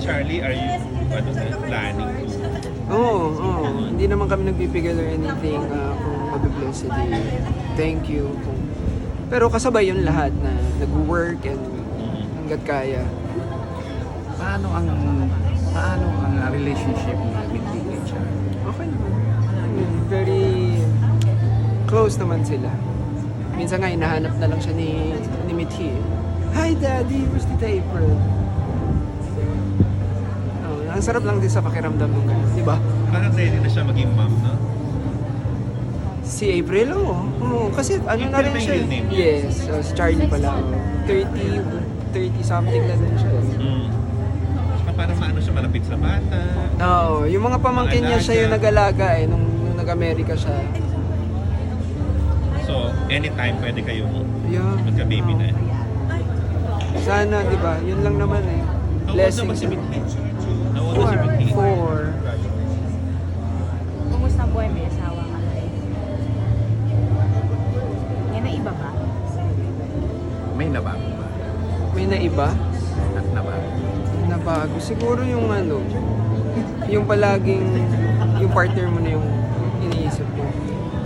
Charlie, are you planning to? Oo. Hindi naman kami nagbibigay or anything kung mabibless si Day. Thank you. Pero kasabay yun lahat na nag-work and hanggat kaya. Paano ang relationship mo with Dick and Charlie? Okay naman. Very close naman sila. Minsan nga hinahanap na lang siya ni Mithi. Hi Daddy, where's the April? Ang sarap lang din sa pakiramdam ng gano'n, di ba? Parang ready na siya maging mom, no? Si April, oo. Kasi ano na rin April ba siya. yung name niya? Yes, si Charlie pala. 30 something na din siya. Saka parang maano siya, malapit sa bata. Oo, yung mga pamangkin niya siya yung nag-alaga nung nag-Amerika siya. So, anytime pwede kayong Yeah. magka-baby na. Sana, di ba? Yun lang naman eh. How old na ba si Mithi? How old na si Mithi? 4. Kumusta ang buhay? May asawa ka na eh. Yan na iba ba? May nabago ba? May naiba? At nabago? Nabago. Siguro yung yung palaging, yung partner mo na yung iniisip mo.